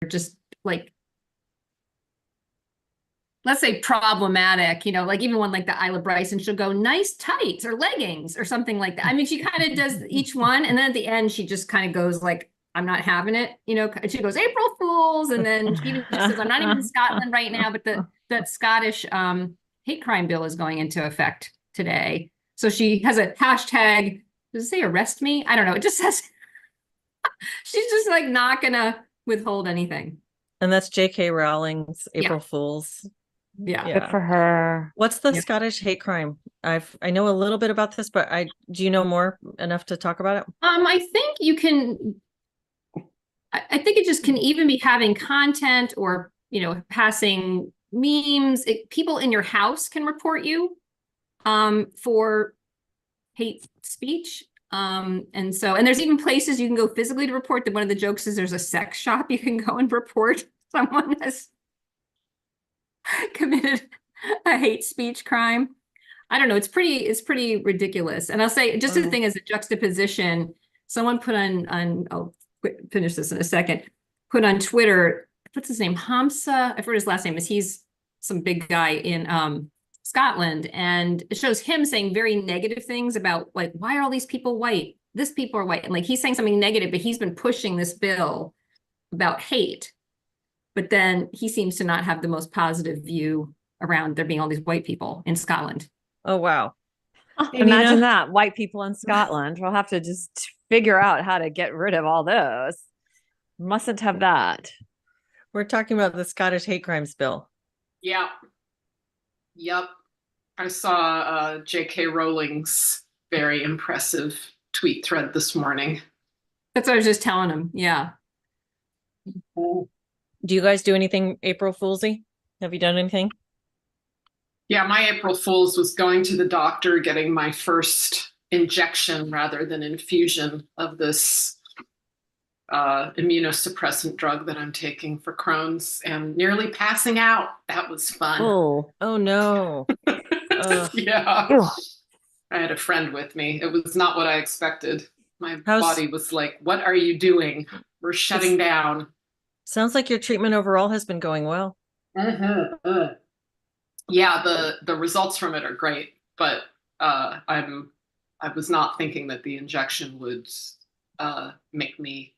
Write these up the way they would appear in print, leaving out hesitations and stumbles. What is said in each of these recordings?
just like, let's say problematic, like even one like the Isla Bryson, she'll go nice tights or leggings or something like that. I mean, she kind of does each one. And then at the end, she just kind of goes like, I'm not having it, she goes April Fools. And then she even just says, I'm not even in Scotland right now, but that Scottish hate crime bill is going into effect today. So she has a hashtag, does it say arrest me? I don't know. It just says, she's just like not gonna withhold anything. And that's J.K. Rowling's April Fools. Yeah. Good for her. What's the Scottish hate crime? I know a little bit about this, but do you know more enough to talk about it? I think you can, I think it just can even be having content or, passing memes. People in your house can report you for hate speech. And there's even places you can go physically to report. That one of the jokes is there's a sex shop you can go and report someone has committed a hate speech crime. I don't know. It's pretty ridiculous. And I'll say just the thing as a juxtaposition, someone put on I'll finish this in a second, put on Twitter, what's his name? Hamza. I forgot his last name. He's some big guy in Scotland. And it shows him saying very negative things about like, why are all these people white? This people are white. And like, he's saying something negative, but he's been pushing this bill about hate. But then he seems to not have the most positive view around there being all these white people in Scotland. Oh, wow. Imagine that. White people in Scotland. We'll have to just figure out how to get rid of all those. Mustn't have that. We're talking about the Scottish hate crimes bill. Yeah. Yep. I saw J.K. Rowling's very impressive tweet thread this morning. That's what I was just telling him. Yeah. Do you guys do anything April Foolsy? Have you done anything? Yeah, my April Fool's was going to the doctor, getting my first injection rather than infusion of this immunosuppressant drug that I'm taking for Crohn's, and nearly passing out. That was fun. Oh no. Yeah. I had a friend with me. It was not what I expected. My body was like, what are you doing? We're shutting down. Sounds like your treatment overall has been going well. Mm-hmm. Yeah, the results from it are great, but I was not thinking that the injection would make me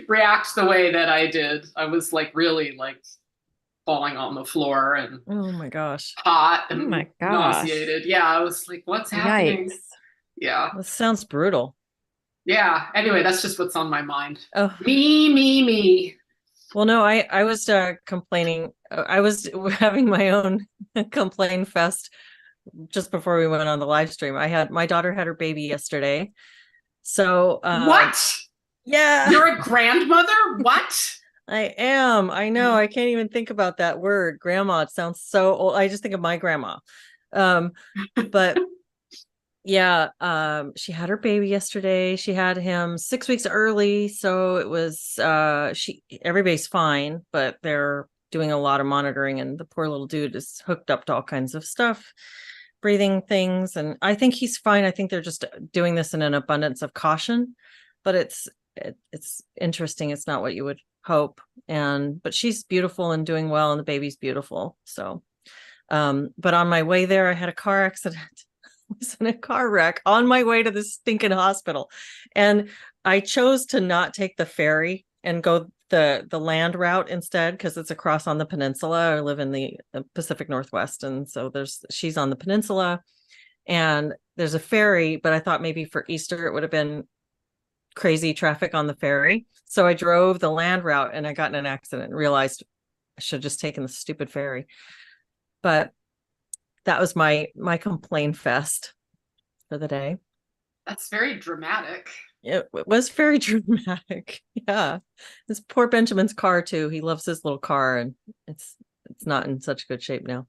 react the way that I did. I was like really like falling on the floor and oh my gosh, hot and nauseated. Yeah, I was like, what's happening? Yikes. Yeah, this sounds brutal. Yeah. Anyway, that's just what's on my mind. Oh, me. Well, no, I was complaining. I was having my own complain fest just before we went on the live stream. My daughter had her baby yesterday. So what? Yeah. You're a grandmother? What? I am. I know. I can't even think about that word. Grandma. It sounds so old. I just think of my grandma. But yeah, she had her baby yesterday. She had him 6 weeks early. So it was everybody's fine, but they're doing a lot of monitoring, and the poor little dude is hooked up to all kinds of stuff, breathing things. And I think he's fine. I think they're just doing this in an abundance of caution, but it's interesting. It's not what you would hope. But she's beautiful and doing well, and the baby's beautiful. So, but on my way there, I had a car accident. I was in a car wreck on my way to this stinking hospital. And I chose to not take the ferry and go the land route instead, because it's across on the peninsula. I live in the Pacific Northwest. And so she's on the peninsula and there's a ferry, but I thought maybe for Easter it would have been crazy traffic on the ferry. So I drove the land route and I got in an accident and realized I should have just taken the stupid ferry. But that was my complaint fest for the day. That's very dramatic. It was very dramatic. Yeah. This poor Benjamin's car too. He loves his little car and it's not in such good shape now.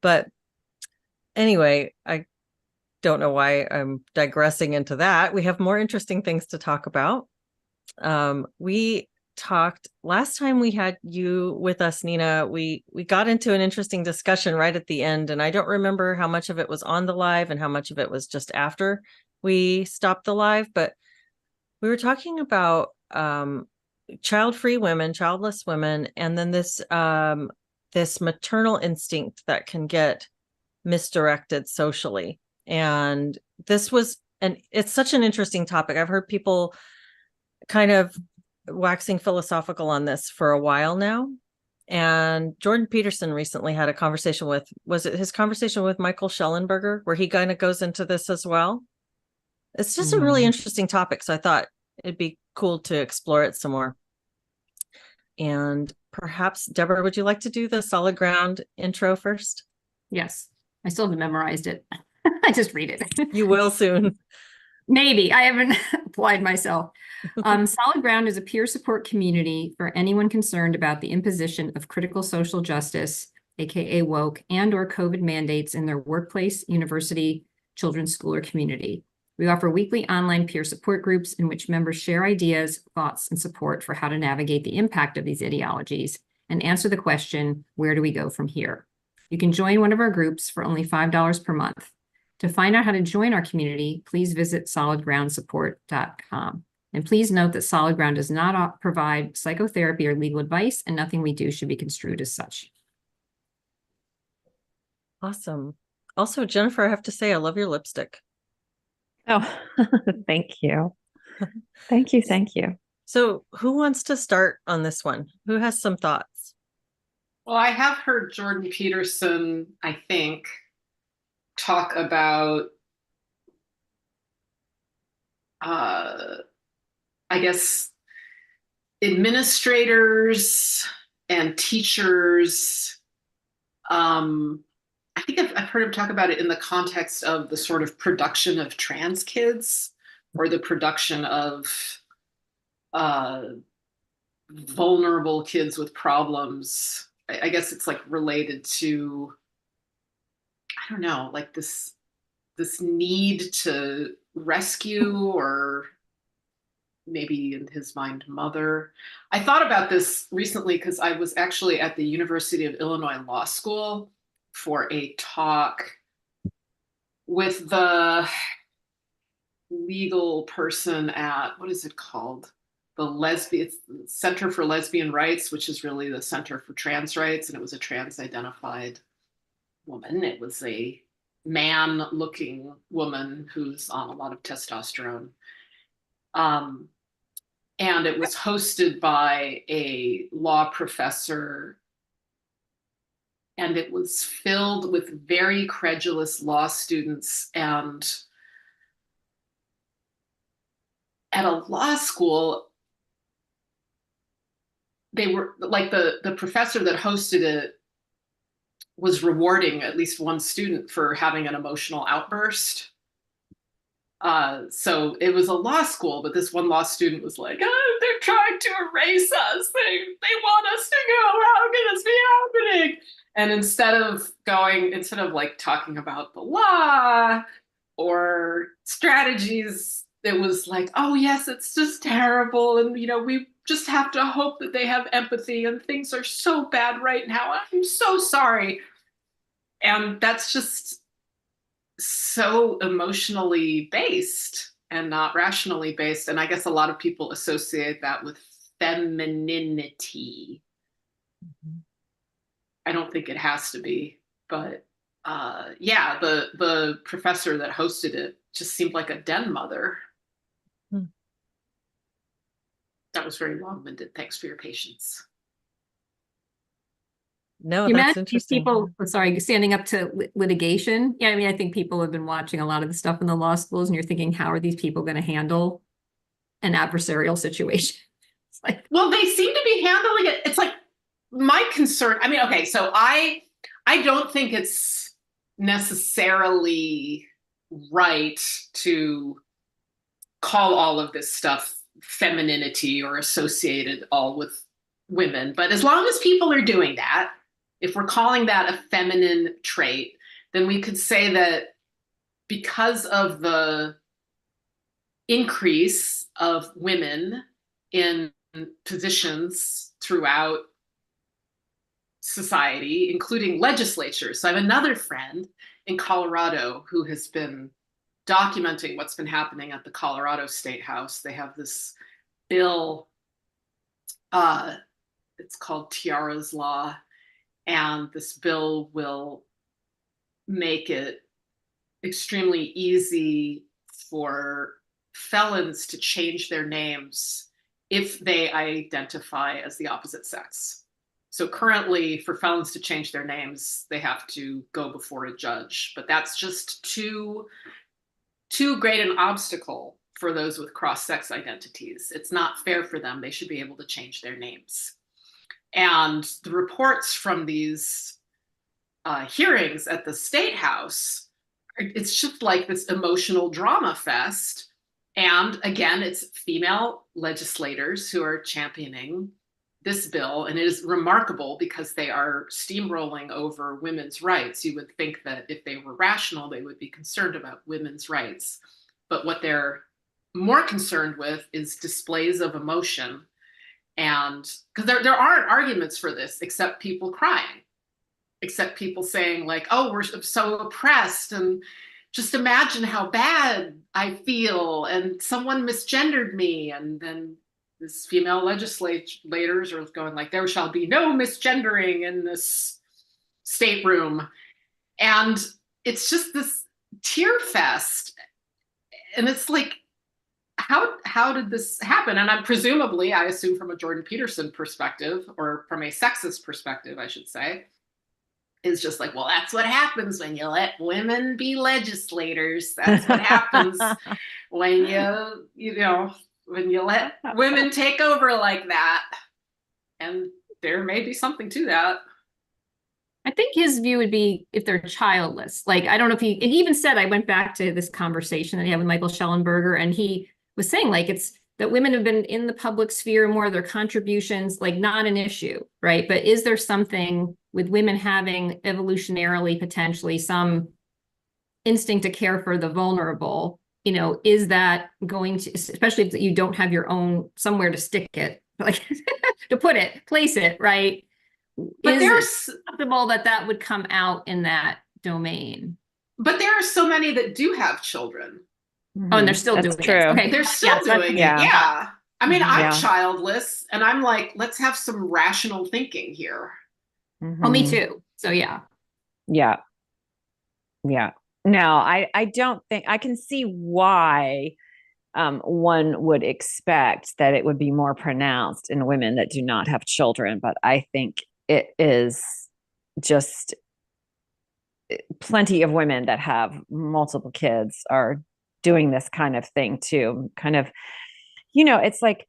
But anyway, I don't know why I'm digressing into that. We have more interesting things to talk about. We talked last time we had you with us, Nina. We got into an interesting discussion right at the end, and I don't remember how much of it was on the live and how much of it was just after we stopped the live, but we were talking about child-free women, childless women, and then this this maternal instinct that can get misdirected socially. And this was it's such an interesting topic. I've heard people kind of waxing philosophical on this for a while now. And Jordan Peterson recently had a conversation with, was it his conversation with Michael Schellenberger, where he kind of goes into this as well? It's just a really interesting topic. So I thought it'd be cool to explore it some more. And perhaps, Deborah, would you like to do the solid ground intro first? Yes, I still haven't memorized it. I just read it. You will soon. Maybe. I haven't applied myself. Solid Ground is a peer support community for anyone concerned about the imposition of critical social justice, aka woke, and or COVID mandates in their workplace, university, children's school, or community. We offer weekly online peer support groups in which members share ideas, thoughts, and support for how to navigate the impact of these ideologies and answer the question, where do we go from here? You can join one of our groups for only $5 per month. To find out how to join our community, please visit solidgroundsupport.com. And please note that Solid Ground does not provide psychotherapy or legal advice, and nothing we do should be construed as such. Awesome. Also, Jennifer, I have to say, I love your lipstick. Oh, thank you. Thank you. Thank you. So who wants to start on this one? Who has some thoughts? Well, I have heard Jordan Peterson, I think, talk about, I guess, administrators and teachers. I think I've heard him talk about it in the context of the sort of production of trans kids, or the production of vulnerable kids with problems. I guess it's like related to, I don't know, like this need to rescue, or maybe in his mind, mother. I thought about this recently because I was actually at the University of Illinois Law School for a talk with the legal person at, what is it called? The Center for Lesbian Rights, which is really the Center for Trans Rights. And it was a trans-identified woman. It was a man-looking woman who's on a lot of testosterone. And it was hosted by a law professor, and it was filled with very credulous law students. And at a law school, they were like, the professor that hosted it was rewarding at least one student for having an emotional outburst. So it was a law school, but this one law student was like, oh, they're trying to erase us. They want us to go. How can this be happening? And instead of like talking about the law or strategies, it was like, oh yes, it's just terrible. And, we just have to hope that they have empathy, and things are so bad right now. I'm so sorry. And that's just so emotionally based and not rationally based. And I guess a lot of people associate that with femininity. Mm-hmm. I don't think it has to be, but yeah, the professor that hosted it just seemed like a den mother. That was very long-winded. Thanks for your patience. No, that's interesting. People, sorry, standing up to litigation. Yeah, I mean, I think people have been watching a lot of the stuff in the law schools, and you're thinking, how are these people going to handle an adversarial situation? It's like, well, they seem to be handling it. It's like, my concern. I mean, okay, so I don't think it's necessarily right to call all of this stuff femininity or associated all with women. But as long as people are doing that, if we're calling that a feminine trait, then we could say that because of the increase of women in positions throughout society, including legislatures. So I have another friend in Colorado who has been documenting what's been happening at the Colorado State House. They have this bill. It's called Tiara's Law, and this bill will make it extremely easy for felons to change their names if they identify as the opposite sex. So currently, for felons to change their names, they have to go before a judge, but that's just too great an obstacle for those with cross-sex identities. It's not fair for them. They should be able to change their names. And the reports from these hearings at the State House, it's just like this emotional drama fest. And again, it's female legislators who are championing this bill. And it is remarkable because they are steamrolling over women's rights. You would think that if they were rational, they would be concerned about women's rights. But what they're more concerned with is displays of emotion. And because there aren't arguments for this except people crying, except people saying like, oh, we're so oppressed, and just imagine how bad I feel, and someone misgendered me. And then this female legislators are going like, there shall be no misgendering in this stateroom. And it's just this tear fest. And it's like, how did this happen? And I'm presumably, I assume from a Jordan Peterson perspective, or from a sexist perspective, I should say, is just like, well, that's what happens when you let women be legislators. That's what happens when when you let women take over like that. And there may be something to that. I think his view would be if they're childless. Like, I don't know if he even said, I went back to this conversation that he had with Michael Schellenberger, and he was saying like, it's that women have been in the public sphere more, their contributions, like not an issue, right? But is there something with women having evolutionarily potentially some instinct to care for the vulnerable, is that going to, especially if you don't have your own somewhere to stick it, like to place it, right? But there's possible that would come out in that domain. But there are so many that do have children. Oh, and they're still That's doing true. it. Okay, They're still doing it. yeah. Yeah. I mean, I'm Yeah. childless, and I'm like, let's have some rational thinking here. Oh, me too. So yeah. Yeah. No, I don't think I can see why one would expect that it would be more pronounced in women that do not have children, but I think it is just plenty of women that have multiple kids are doing this kind of thing too. Kind of, it's like,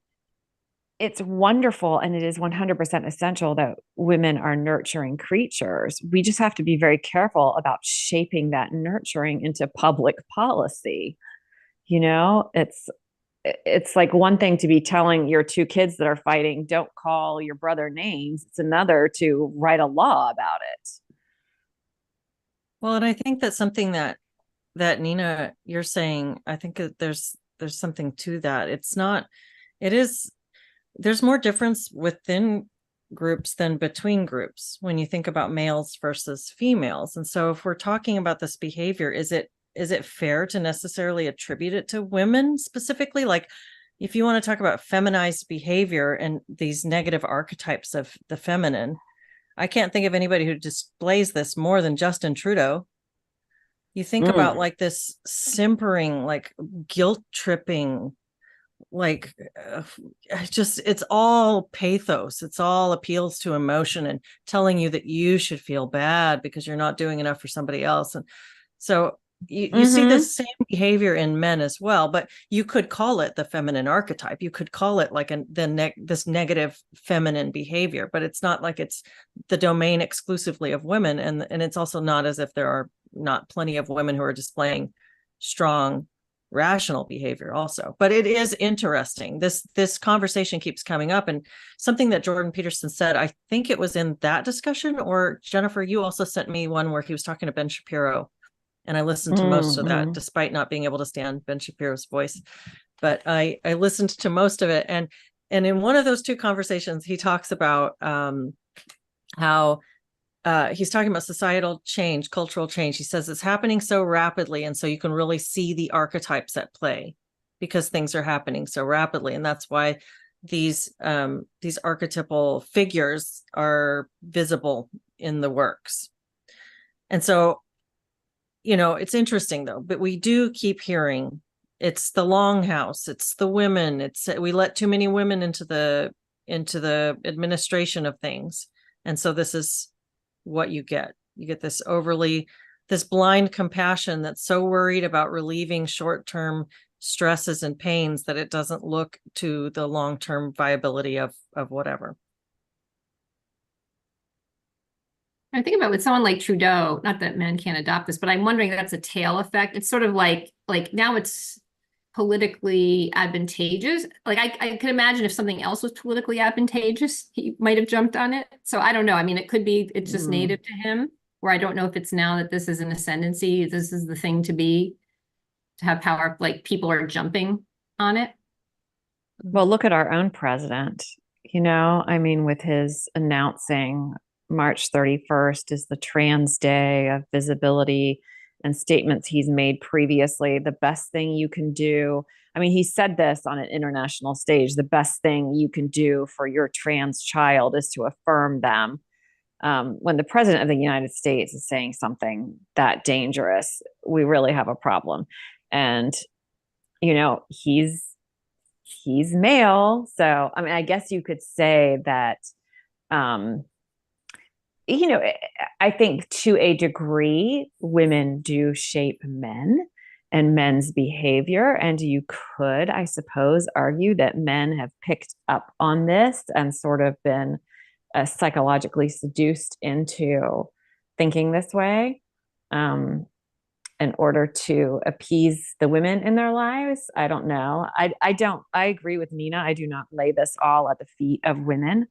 it's wonderful, and it is 100% essential that women are nurturing creatures. We just have to be very careful about shaping that nurturing into public policy. It's like one thing to be telling your two kids that are fighting, don't call your brother names. It's another to write a law about it. Well, and I think that's something that Nina, you're saying, I think that there's something to that. There's more difference within groups than between groups when you think about males versus females. And so if we're talking about this behavior, is it fair to necessarily attribute it to women specifically? Like, if you want to talk about feminized behavior and these negative archetypes of the feminine, I can't think of anybody who displays this more than Justin Trudeau. You think about like this simpering, like guilt tripping, like it's all pathos. It's all appeals to emotion and telling you that you should feel bad because you're not doing enough for somebody else. And so you see this same behavior in men as well, but you could call it the feminine archetype. You could call it like this negative feminine behavior, but it's not like it's the domain exclusively of women. And it's also not as if there are not plenty of women who are displaying strong rational behavior also. But it is interesting. This conversation keeps coming up, and something that Jordan Peterson said, I think it was in that discussion, or Jennifer, you also sent me one where he was talking to Ben Shapiro, and I listened to most of that, despite not being able to stand Ben Shapiro's voice. But I listened to most of it, and in one of those two conversations, he talks about how he's talking about societal change, cultural change. He says it's happening so rapidly, and so you can really see the archetypes at play. because things are happening so rapidly. And that's why these archetypal figures are visible in the works. And so, it's interesting though, but we do keep hearing it's the longhouse, it's the women, we let too many women into the administration of things. And so this is what you get. You get this blind compassion that's so worried about relieving short-term stresses and pains that it doesn't look to the long-term viability of whatever. I think about with someone like Trudeau, not that men can't adopt this, but I'm wondering if that's a tail effect. It's sort of like now it's politically advantageous. Like I could imagine if something else was politically advantageous, he might have jumped on it. So I don't know. I mean, it could be it's just native to him, where I don't know if it's now that this is an ascendancy, this is the thing to be, to have power, like people are jumping on it. Well, look at our own president, I mean, with his announcing March 31st is the Trans Day of Visibility, and statements he's made previously. The best thing you can do, I mean, he said this on an international stage, the best thing you can do for your trans child is to affirm them. When the president of the United States is saying something that dangerous, we really have a problem. And, he's male. So, I mean, I guess you could say that, I think to a degree, women do shape men and men's behavior. And you could, I suppose, argue that men have picked up on this and sort of been psychologically seduced into thinking this way in order to appease the women in their lives. I don't know. I agree with Nina. I do not lay this all at the feet of women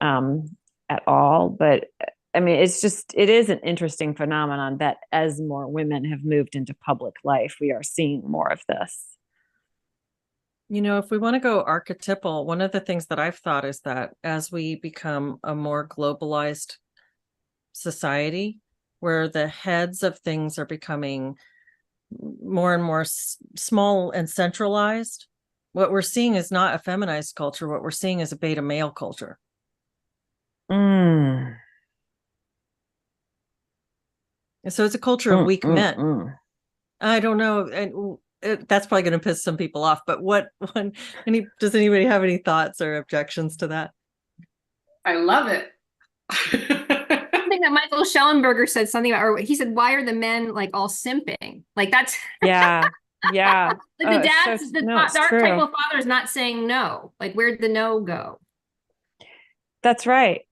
at all. But I mean, it is an interesting phenomenon that as more women have moved into public life, we are seeing more of this. If we want to go archetypal, one of the things that I've thought is that as we become a more globalized society, where the heads of things are becoming more and more small and centralized, what we're seeing is not a feminized culture. What we're seeing is a beta male culture. And so it's a culture of weak men. I don't know. And that's probably going to piss some people off, but does anybody have any thoughts or objections to that? I love it. I think that Michael Schellenberger said something about, or he said, why are the men like all simping? Like that's yeah. Like the dad's so, the no, archetypal father is not saying no. Like where'd the no go? That's right.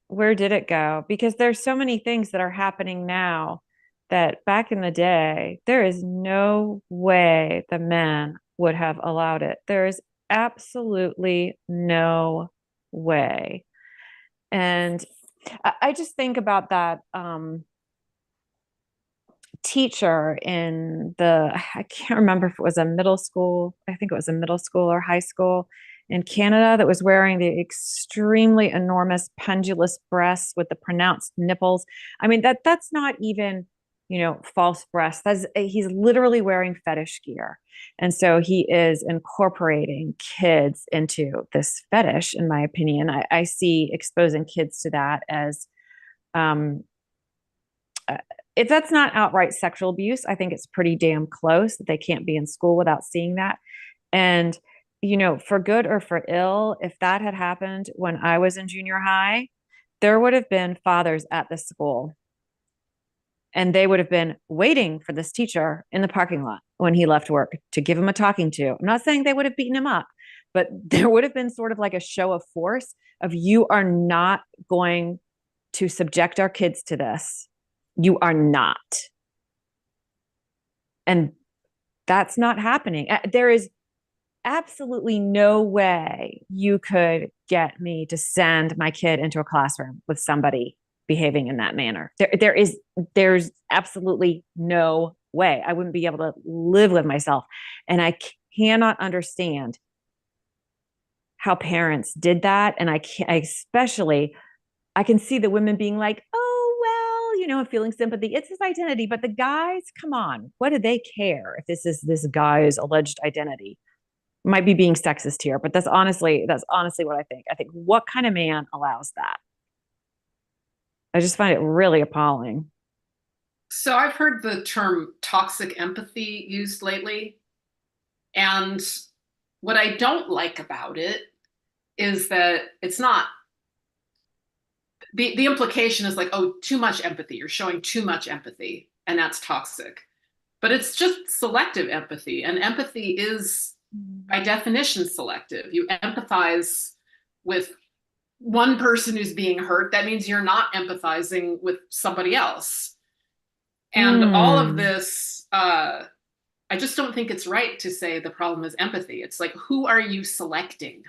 Where did it go? Because there's so many things that are happening now that back in the day, there is no way the men would have allowed it. There is absolutely no way. And I just think about that teacher I can't remember if it was a middle school. I think it was a middle school or high school in Canada that was wearing the extremely enormous pendulous breasts with the pronounced nipples. I mean, that's not even, false breasts. He's literally wearing fetish gear. And so he is incorporating kids into this fetish, in my opinion. I see exposing kids to that as, if that's not outright sexual abuse, I think it's pretty damn close that they can't be in school without seeing that. And for good or for ill, if that had happened when I was in junior high, there would have been fathers at the school. And they would have been waiting for this teacher in the parking lot when he left work to give him a talking to. I'm not saying they would have beaten him up, but there would have been sort of like a show of force of, you are not going to subject our kids to this. You are not. And that's not happening. There is absolutely no way you could get me to send my kid into a classroom with somebody behaving in that manner. There's absolutely no way. I wouldn't be able to live with myself. And I cannot understand how parents did that. And I can see the women being like, oh, and feeling sympathy. It's his identity. But the guys, come on, what do they care if this is this guy's alleged identity? Might be being sexist here, but that's honestly what I think. I think, what kind of man allows that? I just find it really appalling. So I've heard the term toxic empathy used lately. And what I don't like about it is that it's not, the implication is like, oh, too much empathy. You're showing too much empathy, and that's toxic. But it's just selective empathy. And empathy is, by definition, selective. You empathize with one person who's being hurt. That means you're not empathizing with somebody else. And all of this, I just don't think it's right to say the problem is empathy. It's like, who are you selecting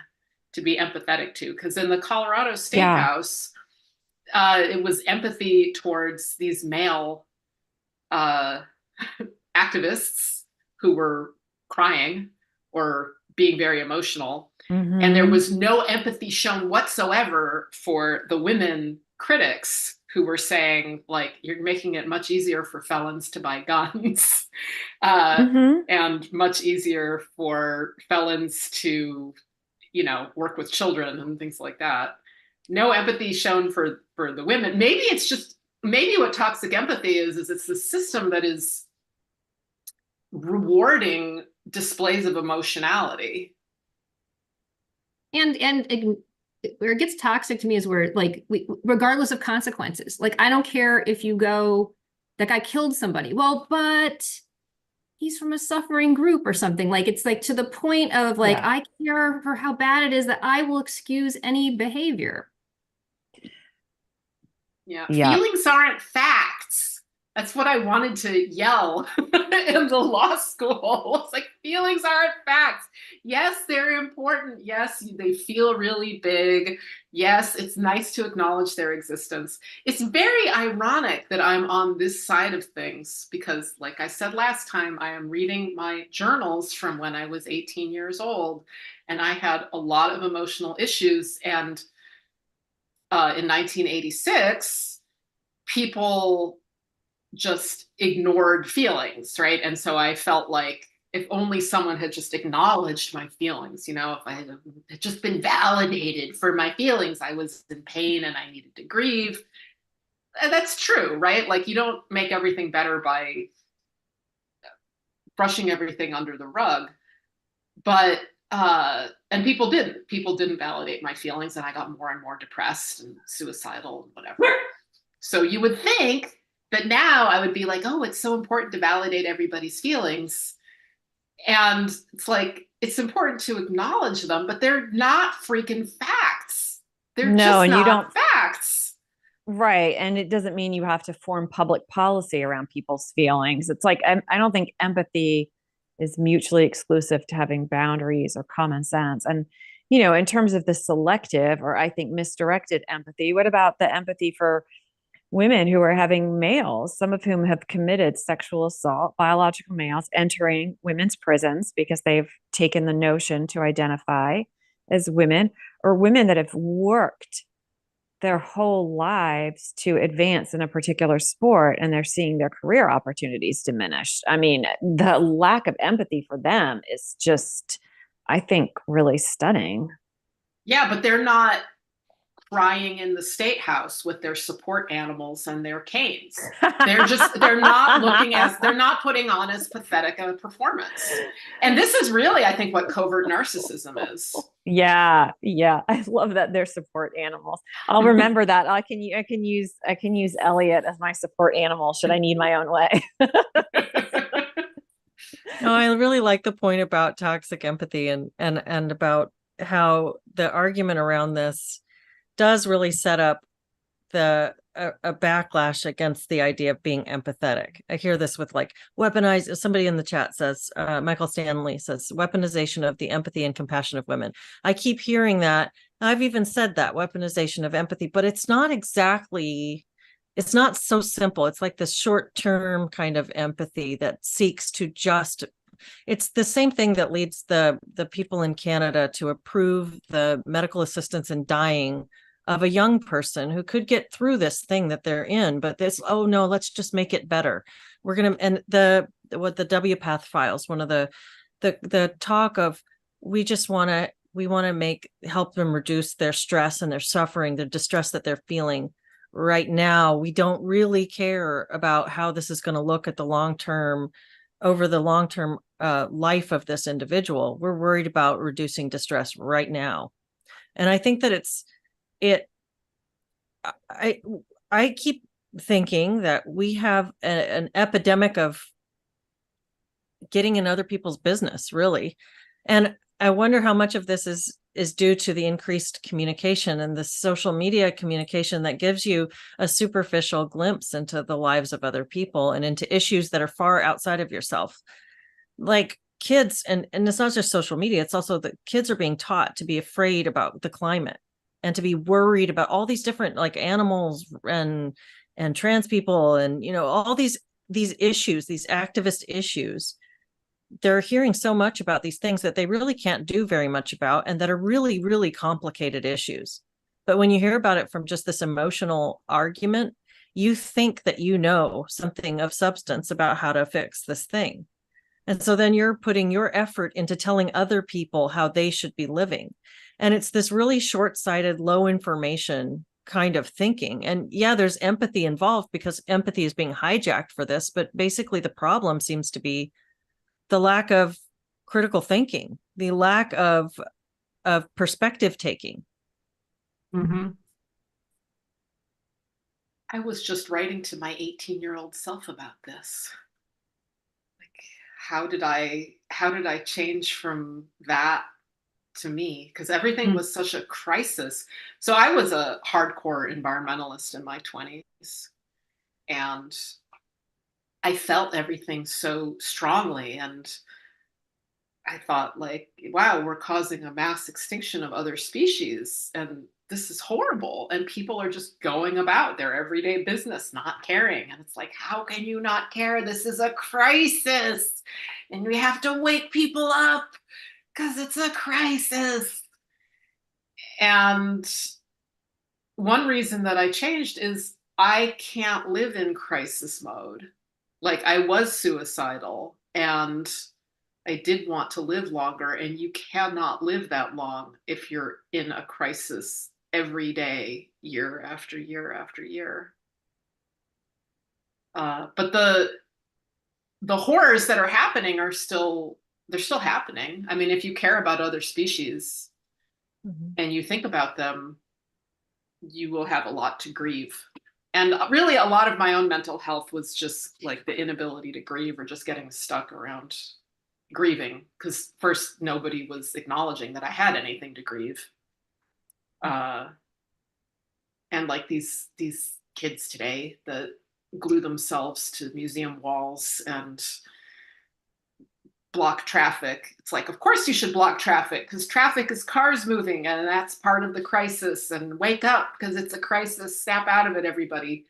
to be empathetic to? Because in the Colorado State House, it was empathy towards these male activists who were crying or being very emotional. Mm-hmm. And there was no empathy shown whatsoever for the women critics who were saying, like, you're making it much easier for felons to buy guns and much easier for felons to, work with children and things like that. No empathy shown for the women. Maybe what toxic empathy is it's the system that is rewarding displays of emotionality. And where it gets toxic to me is where, like, regardless of consequences, like, I don't care if you go, that guy killed somebody. Well, but he's from a suffering group or something. Like, it's like to the point of like, I care for how bad it is that I will excuse any behavior. Yeah. Feelings aren't facts. That's what I wanted to yell in the law school. It's like, feelings aren't facts. Yes, they're important. Yes, they feel really big. Yes, it's nice to acknowledge their existence. It's very ironic that I'm on this side of things because, like I said last time, I am reading my journals from when I was 18 years old, and I had a lot of emotional issues. And in 1986, people just ignored feelings, right? And so I felt like if only someone had just acknowledged my feelings, if I had just been validated for my feelings, I was in pain and I needed to grieve. And that's true, right? Like, you don't make everything better by brushing everything under the rug. But and people didn't validate my feelings, and I got more and more depressed and suicidal and whatever. So you would think that now I would be like, oh, it's so important to validate everybody's feelings. And it's like, it's important to acknowledge them, but they're not freaking facts. They're just not facts. Right. And it doesn't mean you have to form public policy around people's feelings. It's like, I don't think empathy is mutually exclusive to having boundaries or common sense. And, in terms of the selective, or I think misdirected empathy, what about the empathy for women who are having males, some of whom have committed sexual assault, biological males entering women's prisons because they've taken the notion to identify as women, or women that have worked their whole lives to advance in a particular sport and they're seeing their career opportunities diminished. I mean, the lack of empathy for them is just, I think, really stunning. Yeah, but they're not crying in the state house with their support animals and their canes. They're not putting on as pathetic a performance. And this is really, I think, what covert narcissism is. Yeah. I love that they're support animals. I'll remember that. I can use Elliot as my support animal should I need my own way. No, I really like the point about toxic empathy and about how the argument around this does really set up a backlash against the idea of being empathetic. I hear this with like weaponized. Somebody in the chat says, Michael Stanley says, weaponization of the empathy and compassion of women. I keep hearing that. I've even said that, weaponization of empathy, but it's not so simple. It's like this short-term kind of empathy that seeks to it's the same thing that leads the people in Canada to approve the medical assistance in dying of a young person who could get through this thing that they're in, but this, oh no, let's just make it better. We're going to, and the WPATH files, one of the talk of, we want to help them reduce their stress and their suffering, the distress that they're feeling right now. We don't really care about how this is going to look at the long term, over the long term life of this individual. We're worried about reducing distress right now. And I think that I keep thinking that we have an epidemic of getting in other people's business, really. And I wonder how much of this is due to the increased communication and the social media communication that gives you a superficial glimpse into the lives of other people and into issues that are far outside of yourself. Like kids, and it's not just social media, it's also that kids are being taught to be afraid about the climate and to be worried about all these different, like, animals and trans people and, you know, all these issues, these activist issues. They're hearing so much about these things that they really can't do very much about, and that are really, really complicated issues. But when you hear about it from just this emotional argument, you think that you know something of substance about how to fix this thing. And so then you're putting your effort into telling other people how they should be living. And it's this really short-sighted, low information kind of thinking. And yeah, there's empathy involved because empathy is being hijacked for this. But basically the problem seems to be the lack of critical thinking, the lack of perspective taking. Mm-hmm. I was just writing to my 18-year-old self about this. Like, how did I change from that to me? Because everything was such a crisis. So I was a hardcore environmentalist in my 20s, and I felt everything so strongly. And I thought, like, wow, we're causing a mass extinction of other species, and this is horrible. And people are just going about their everyday business, not caring. And it's like, how can you not care? This is a crisis. And we have to wake people up because it's a crisis. And one reason that I changed is I can't live in crisis mode. Like, I was suicidal and I did want to live longer, and you cannot live that long if you're in a crisis every day, year after year after year. But the horrors that are happening they're still happening. I mean, if you care about other species and you think about them, you will have a lot to grieve. And really, a lot of my own mental health was just like the inability to grieve, or just getting stuck around grieving, because first nobody was acknowledging that I had anything to grieve. And like these kids today that glue themselves to museum walls and block traffic. It's like, of course you should block traffic, because traffic is cars moving, and that's part of the crisis. And wake up, because it's a crisis. Snap out of it, everybody.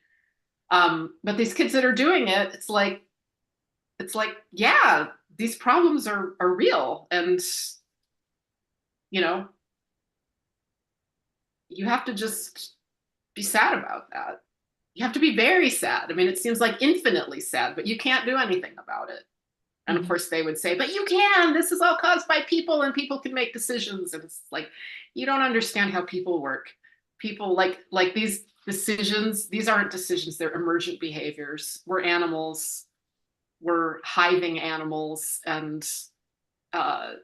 But these kids that are doing it, it's like, yeah, these problems are real. And, you know, you have to just be sad about that. You have to be very sad. I mean, it seems like infinitely sad, but you can't do anything about it. And of course they would say, but you can, this is all caused by people, and people can make decisions. And it's like, you don't understand how people work. People like these decisions, these aren't decisions, they're emergent behaviors. We're animals, we're hiving animals. And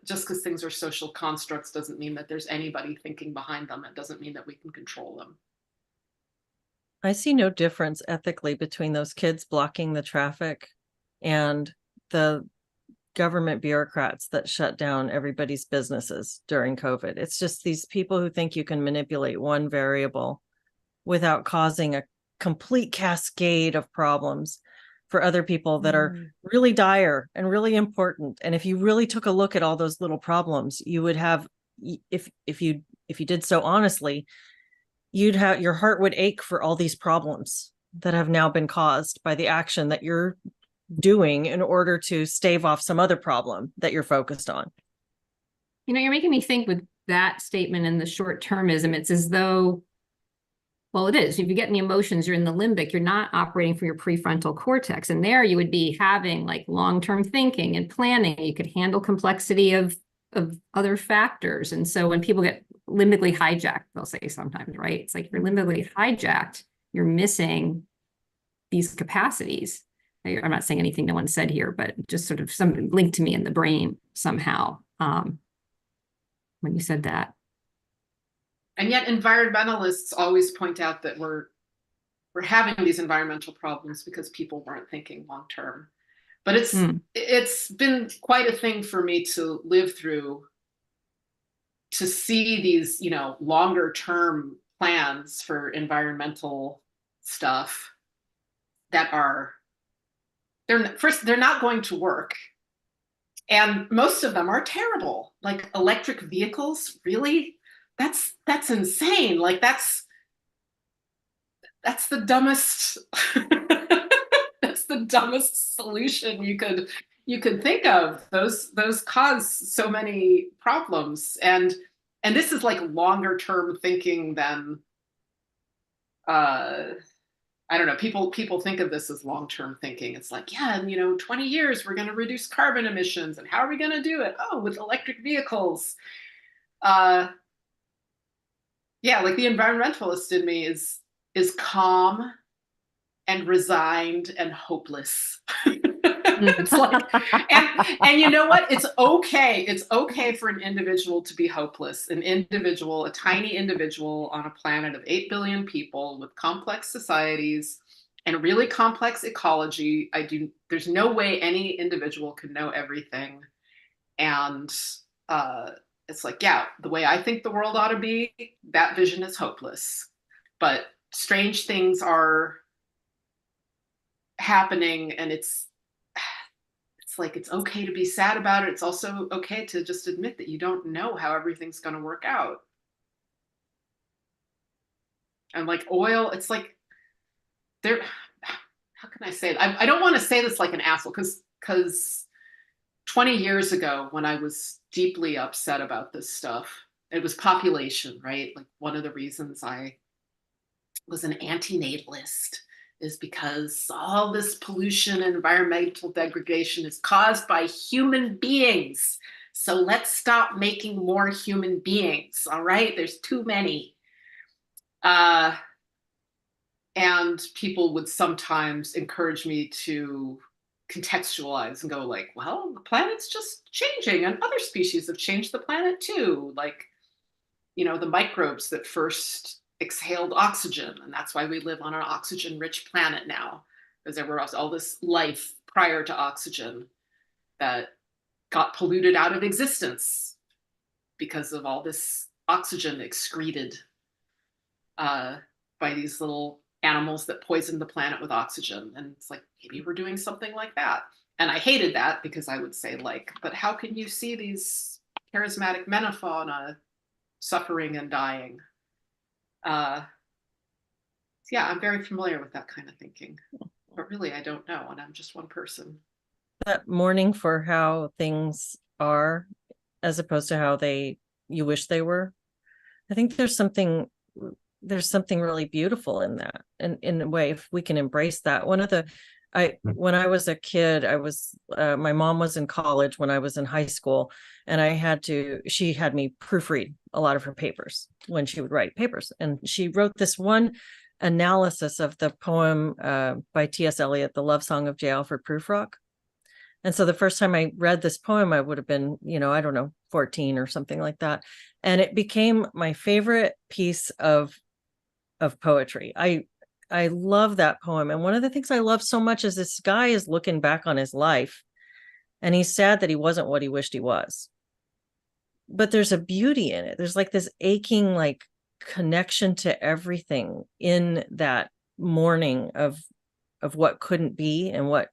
just because things are social constructs doesn't mean that there's anybody thinking behind them. It doesn't mean that we can control them. I see no difference ethically between those kids blocking the traffic and the government bureaucrats that shut down everybody's businesses during COVID. It's just these people who think you can manipulate one variable without causing a complete cascade of problems for other people that are really dire and really important. And if you really took a look at all those little problems, you would have, if you did so honestly, your heart would ache for all these problems that have now been caused by the action that you're doing in order to stave off some other problem that you're focused on. You know, you're making me think with that statement and the short-termism, it's as though Well, it is. If you get in the emotions, you're in the limbic, you're not operating from your prefrontal cortex. And there you would be having like long-term thinking and planning. You could handle complexity of other factors. And so when people get limbically hijacked, they'll say sometimes, right? It's like you're limbically hijacked, you're missing these capacities. I'm not saying anything no one said here, but just sort of some linked to me in the brain somehow when you said that. And yet environmentalists always point out that we're having these environmental problems because people weren't thinking long term. But it's been quite a thing for me to live through, to see these, you know, longer term plans for environmental stuff that are, they're not going to work. And most of them are terrible. Like electric vehicles, really? That's insane. Like that's the dumbest that's the dumbest solution you could think of. Those cause so many problems. And this is like longer term thinking than I don't know, people think of this as long-term thinking. It's like, yeah, in, you know, 20 years, we're going to reduce carbon emissions. And how are we going to do it? Oh, with electric vehicles. Yeah, like the environmentalist in me is calm and resigned and hopeless. It's like, and you know what? It's okay. It's okay for an individual to be hopeless. A tiny individual on a planet of 8 billion people with complex societies and a really complex ecology. There's no way any individual can know everything. And it's like, yeah, the way I think the world ought to be, that vision is hopeless. But strange things are happening, and it's like, it's okay to be sad about it. It's also okay to just admit that you don't know how everything's going to work out. And like oil, it's like how can I say it? I don't want to say this like an asshole, because 20 years ago, when I was deeply upset about this stuff, it was population, right? Like one of the reasons I was an antinatalist is because all this pollution and environmental degradation is caused by human beings. So let's stop making more human beings, all right? There's too many. And people would sometimes encourage me to contextualize and go like, well, the planet's just changing and other species have changed the planet too. Like, you know, the microbes that first exhaled oxygen, and that's why we live on an oxygen-rich planet now, because there was all this life prior to oxygen that got polluted out of existence because of all this oxygen excreted by these little animals that poisoned the planet with oxygen. And it's like, maybe we're doing something like that. And I hated that, because I would say like, but how can you see these charismatic megafauna suffering and dying? Yeah, I'm very familiar with that kind of thinking, but really I don't know, and I'm just one person. That mourning for how things are as opposed to how you wish they were. I think there's something really beautiful in that, and in a way, if we can embrace that. When I was a kid, my mom was in college when I was in high school, and she had me proofread a lot of her papers when she would write papers. And she wrote this one analysis of the poem by T.S. Eliot, The Love Song of J. Alfred Prufrock. And so the first time I read this poem, I would have been, I don't know, 14 or something like that. And it became my favorite piece of poetry. I love that poem. And one of the things I love so much is this guy is looking back on his life, and he's sad that he wasn't what he wished he was. But there's a beauty in it. There's like this aching, like, connection to everything in that mourning of what couldn't be, and what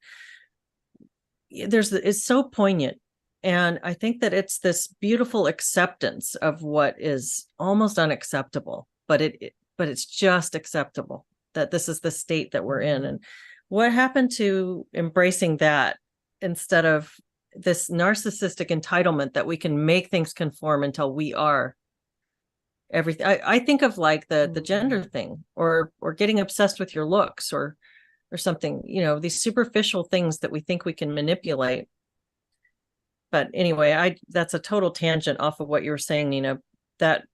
it's so poignant. And I think that it's this beautiful acceptance of what is almost unacceptable, but it's just acceptable that this is the state that we're in. And what happened to embracing that instead of this narcissistic entitlement that we can make things conform until we are everything. I think of like the gender thing, or getting obsessed with your looks, or something, these superficial things that we think we can manipulate. But anyway, that's a total tangent off of what you were saying, Nina, that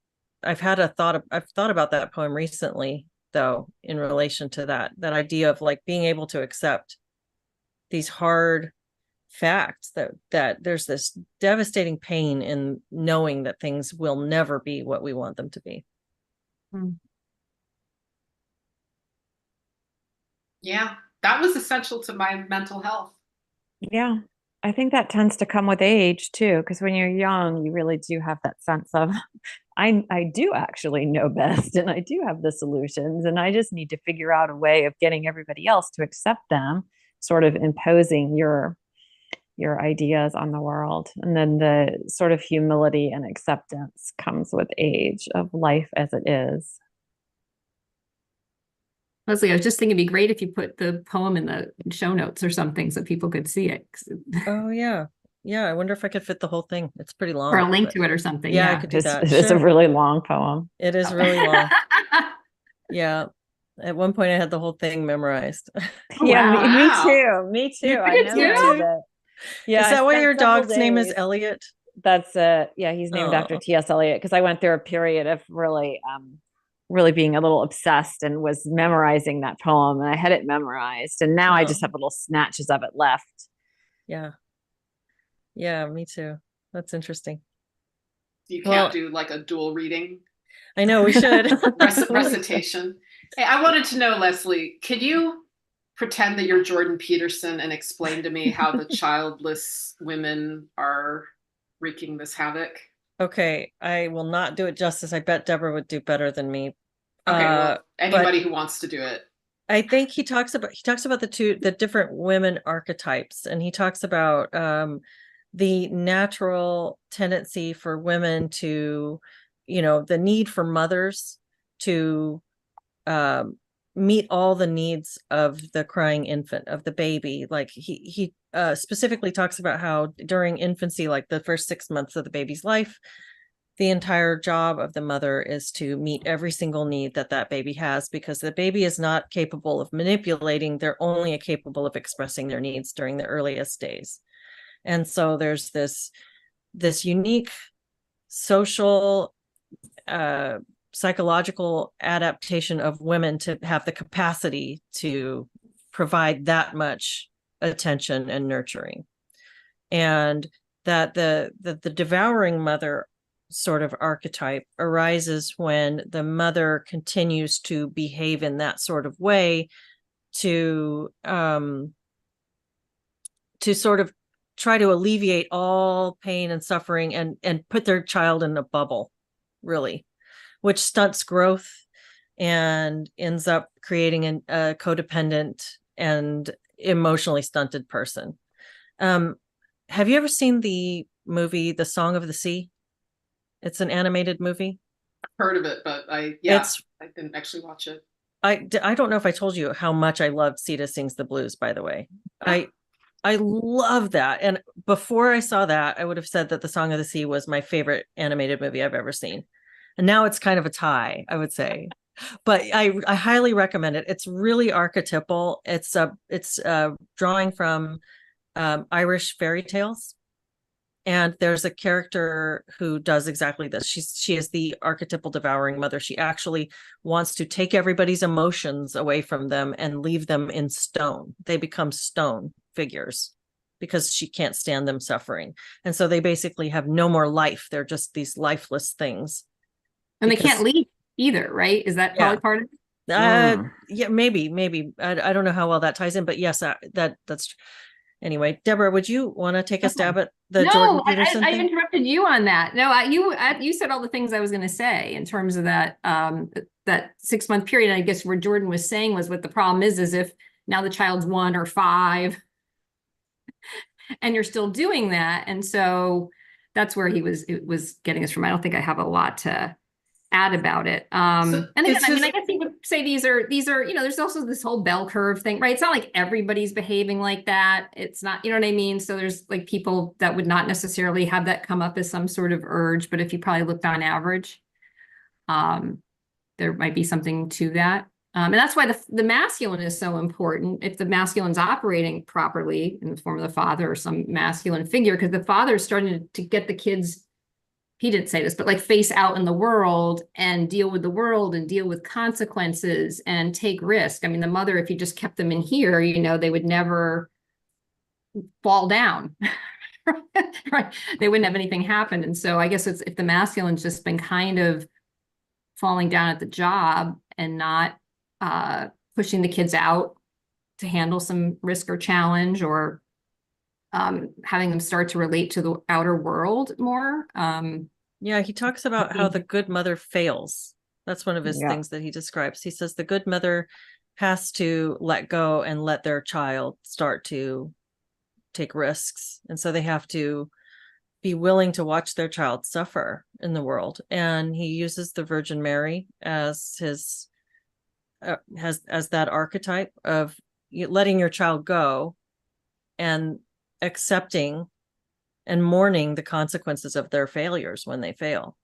I've thought about that poem recently, though, in relation to that idea of like being able to accept these hard facts, that there's this devastating pain in knowing that things will never be what we want them to be. Yeah, that was essential to my mental health. Yeah. I think that tends to come with age too, because when you're young, you really do have that sense of, I do actually know best, and I do have the solutions, and I just need to figure out a way of getting everybody else to accept them, sort of imposing your ideas on the world. And then the sort of humility and acceptance comes with age of life as it is. Leslie, I was just thinking it'd be great if you put the poem in the show notes or something so people could see it. Oh, yeah. Yeah, I wonder if I could fit the whole thing. It's pretty long. Or a link to it or something. Yeah, Yeah. I could do that. It's a really long poem. It is really long. Yeah. At one point I had the whole thing memorized. Yeah, wow. me too. You I did too? memorized it. Yeah. Is that why your dog's name is days. Elliot? That's yeah, he's named after T.S. Eliot, because I went through a period of really being a little obsessed and was memorizing that poem, and I had it memorized, and now I just have little snatches of it left. Yeah. Yeah, me too. That's interesting. You can't do like a dual reading. I know, we should. Recitation. Hey, I wanted to know, Leslie, could you pretend that you're Jordan Peterson and explain to me how the childless women are wreaking this havoc? Okay, I will not do it justice. I bet Deborah would do better than me. Okay, well, anybody who wants to do it. I think he talks about the different women archetypes, and he talks about the natural tendency for women to, the need for mothers to meet all the needs of the crying infant, of the baby. Like he specifically talks about how during infancy, like the first 6 months of the baby's life, the entire job of the mother is to meet every single need that baby has, because the baby is not capable of manipulating. They're only capable of expressing their needs during the earliest days. And so there's this unique social, psychological adaptation of women to have the capacity to provide that much attention and nurturing. And that the devouring mother sort of archetype arises when the mother continues to behave in that sort of way to sort of try to alleviate all pain and suffering and put their child in a bubble, really, which stunts growth and ends up creating a codependent and emotionally stunted person. Have you ever seen the movie The Song of the Sea? It's an animated movie. I've heard of it, but I didn't actually watch it. I don't know if I told you how much I loved Sita Sings the Blues, by the way. I love that. And before I saw that, I would have said that The Song of the Sea was my favorite animated movie I've ever seen. And now it's kind of a tie, I would say. But I highly recommend it. It's really archetypal. It's drawing from Irish fairy tales. And there's a character who does exactly this. She is the archetypal devouring mother. She actually wants to take everybody's emotions away from them and leave them in stone. They become stone figures because she can't stand them suffering. And so they basically have no more life. They're just these lifeless things. And they can't leave either, right? Is that probably part of it? Yeah, maybe. I don't know how well that ties in, but yes, that's. Anyway, Deborah, would you want to take a stab at the Jordan Peterson thing? I interrupted you on that. No, you said all the things I was going to say in terms of that 6 month period. I guess where Jordan was saying was what the problem is if now the child's 1 or 5 and you're still doing that. And so that's where it was getting us from. I don't think I have a lot to add about it. And again, I guess you would say these are, there's also this whole bell curve thing, right? It's not like everybody's behaving like that. It's not, you know what I mean? So there's like people that would not necessarily have that come up as some sort of urge, but if you probably looked on average. there might be something to that. And that's why the masculine is so important. If the masculine's operating properly in the form of the father or some masculine figure, because the father is starting to get the kids, he didn't say this, but like face out in the world and deal with the world and deal with consequences and take risk. I mean, the mother, if you just kept them in here, you know, they would never fall down. Right? They wouldn't have anything happen. And so I guess it's if the masculine's just been kind of falling down at the job and not pushing the kids out to handle some risk or challenge, or having them start to relate to the outer world more. Yeah, he talks about how the good mother fails. That's one of his Yeah. things that he describes. He says the good mother has to let go and let their child start to take risks. And so they have to be willing to watch their child suffer in the world. And he uses the Virgin Mary as his as that archetype of letting your child go and accepting and mourning the consequences of their failures when they fail.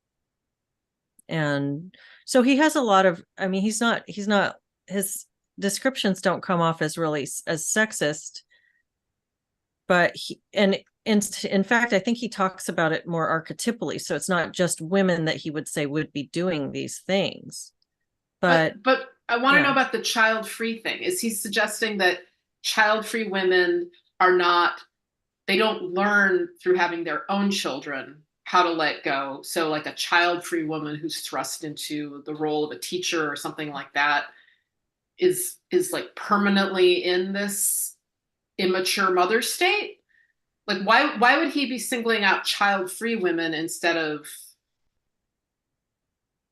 And so he has a lot of, I mean, he's not, his descriptions don't come off as really as sexist, but in fact, I think he talks about it more archetypally. So it's not just women that he would say would be doing these things. But I want to yeah. know about the child-free thing. Is he suggesting that child-free women are not, they don't learn through having their own children how to let go? So like a child-free woman who's thrust into the role of a teacher or something like that is like permanently in this immature mother state? Like why would he be singling out child-free women instead of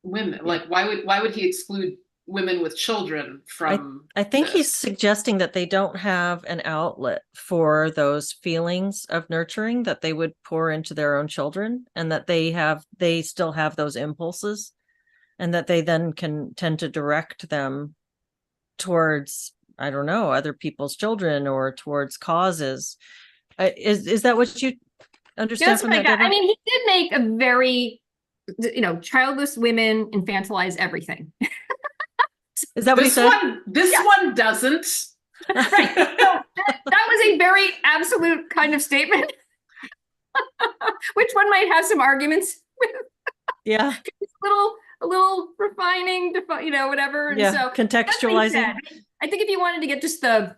women? Like why would he exclude women with children from I think this? he's suggesting that they don't have an outlet for those feelings of nurturing that they would pour into their own children, and that they still have those impulses, and that they then can tend to direct them towards, I don't know, other people's children or towards causes. Is that what you understand That's from what I that, got. Deborah? I mean, he did make a very, childless women infantilize everything. Is that what he This said? one doesn't. Right. So that was a very absolute kind of statement, which one might have some arguments with. Yeah. It's a little refining, whatever. And Yeah. so that's what he Contextualizing. said. I think if you wanted to get just the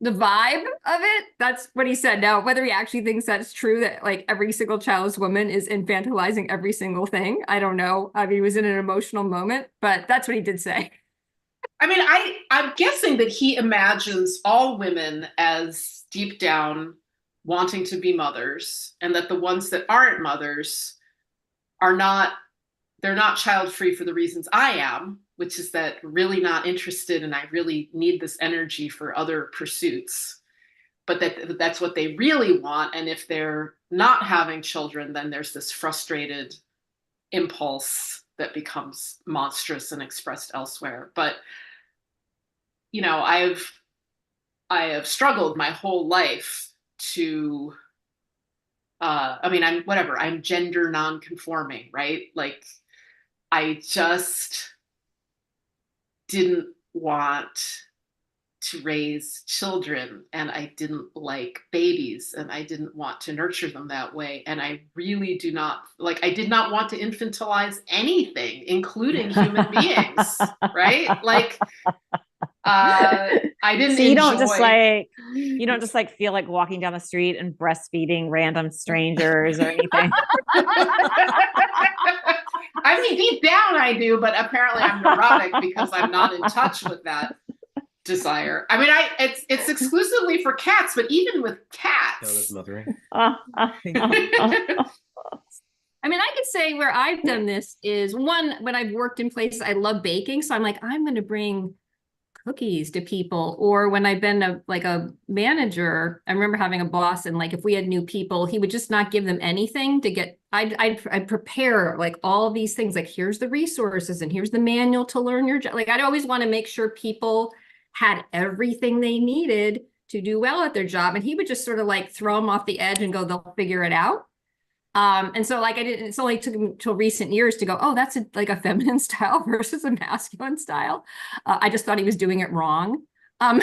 vibe of it, that's what he said. Now, whether he actually thinks that's true, that like every single childless woman is infantilizing every single thing, I don't know. I mean, he was in an emotional moment, but that's what he did say. I mean, I'm guessing that he imagines all women as deep down wanting to be mothers, and that the ones that aren't mothers they're not child-free for the reasons I am, which is that really not interested and I really need this energy for other pursuits, but that's what they really want. And if they're not having children, then there's this frustrated impulse that becomes monstrous and expressed elsewhere. But I have struggled my whole life to I'm gender non-conforming, right? Like I just didn't want to raise children, and I didn't like babies, and I didn't want to nurture them that way. And I really I did not want to infantilize anything, including human beings, right? Like, I didn't So you don't just like feel like walking down the street and breastfeeding random strangers or anything. I mean, deep down I do, but apparently I'm neurotic because I'm not in touch with that desire. I mean, it's exclusively for cats, but even with cats. Mothering. I mean, I could say where I've done this is when I've worked in places, I love baking. So I'm like, I'm going to bring cookies to people. Or when I've been a manager, I remember having a boss, and like if we had new people, he would just not give them anything to get. I'd prepare like all these things, like here's the resources and here's the manual to learn your job. Like I'd always want to make sure people had everything they needed to do well at their job, and he would just sort of like throw them off the edge and go, they'll figure it out. And so like it's only took until recent years to go, oh, that's like a feminine style versus a masculine style. I just thought he was doing it wrong. I mean,